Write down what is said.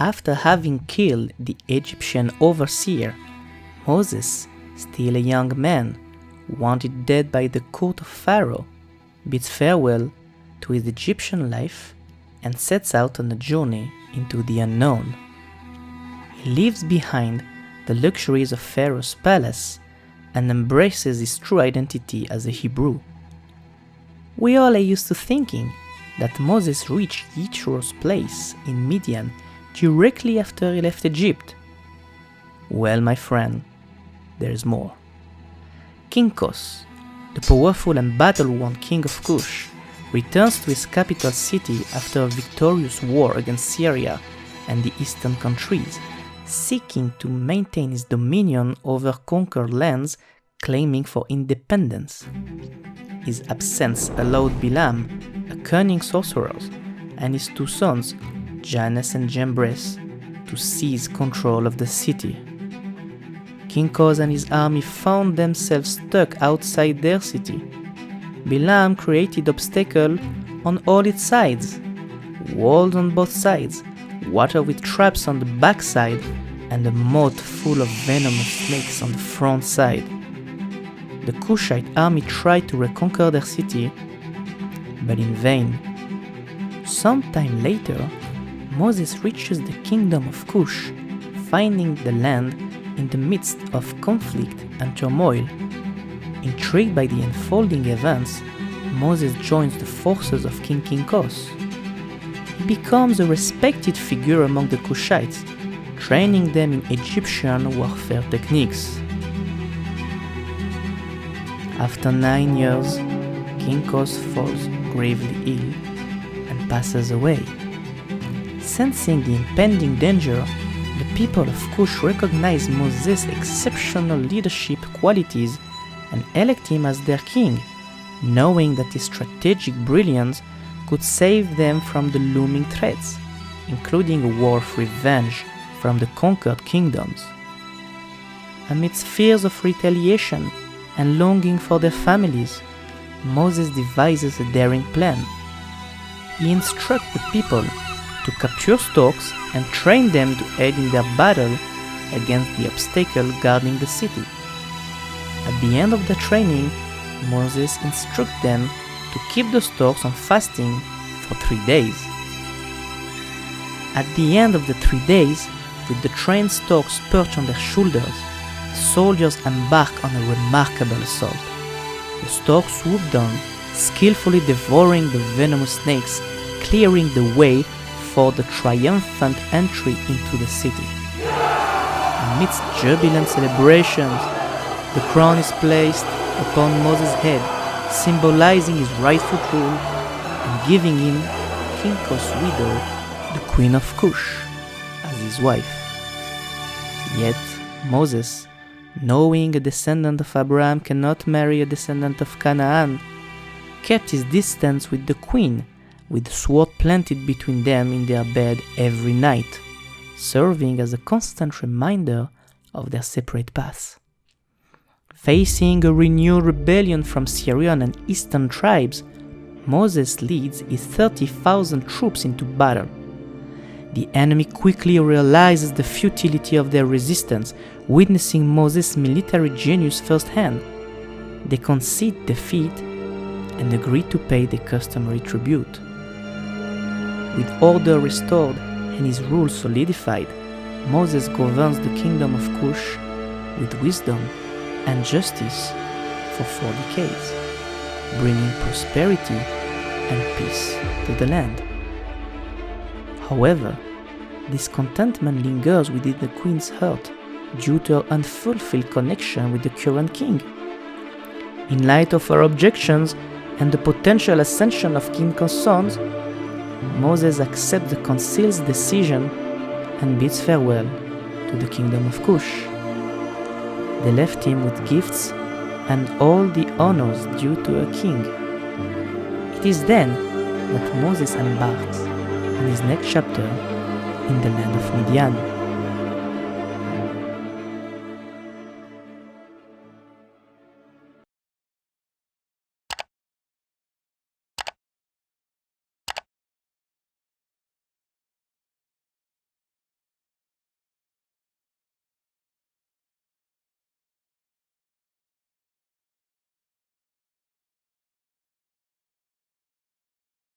After having killed the Egyptian overseer, Moses, still a young man, wanted dead by the court of Pharaoh, bids farewell to his Egyptian life and sets out on a journey into the unknown. He leaves behind the luxuries of Pharaoh's palace and embraces his true identity as a Hebrew. We all are used to thinking that Moses reached Yittro's place in Midian directly after he left Egypt. Well, my friend, there's more. King Kos, the powerful and battle-worn king of Kush, returns to his capital city after a victorious war against Syria and the eastern countries, seeking to maintain his dominion over conquered lands, claiming for independence. His absence allowed Bilam, a cunning sorcerer, and his two sons, Jannes and Jambres, to seize control of the city. King Kos and his army found themselves stuck outside their city. Bilam created obstacles on all its sides, walls on both sides, water with traps on the backside, and a moat full of venomous snakes on the front side. The Kushite army tried to reconquer their city, but in vain. Sometime later, Moses reaches the kingdom of Kush, finding the land in the midst of conflict and turmoil. Intrigued by the unfolding events, Moses joins the forces of King Kos. He becomes a respected figure among the Kushites, training them in Egyptian warfare techniques. After 9 years, King Kos falls gravely ill and passes away. Sensing the impending danger, the people of Kush recognize Moses' exceptional leadership qualities and elect him as their king, knowing that his strategic brilliance could save them from the looming threats, including a war of revenge from the conquered kingdoms. Amidst fears of retaliation and longing for their families, Moses devises a daring plan. He instructs the people to capture storks and train them to aid in their battle against the obstacle guarding the city. At the end of the training, Moses instructs them to keep the storks on fasting for 3 days. At the end of the 3 days, with the trained storks perched on their shoulders, the soldiers embark on a remarkable assault. The storks swoop down, skillfully devouring the venomous snakes, clearing the way for the triumphant entry into the city. Amidst jubilant celebrations, the crown is placed upon Moses' head, symbolizing his rightful rule and giving him King Kos' widow, the Queen of Kush, as his wife. Yet Moses, knowing a descendant of Abraham cannot marry a descendant of Canaan, kept his distance with the queen, with the sword planted between them in their bed every night, serving as a constant reminder of their separate paths. Facing a renewed rebellion from Syrian and Eastern tribes, Moses leads his 30,000 troops into battle. The enemy quickly realizes the futility of their resistance, witnessing Moses' military genius firsthand. They concede defeat and agree to pay the customary tribute. With order restored and his rule solidified, Moses governs the kingdom of Kush with wisdom and justice for 4 decades, bringing prosperity and peace to the land. However, discontentment lingers within the queen's heart due to her unfulfilled connection with the current king. In light of her objections and the potential ascension of King Kos' sons, Moses accepts the council's decision and bids farewell to the kingdom of Kush. They left him with gifts and all the honors due to a king. It is then that Moses embarks on his next chapter in the land of Midian.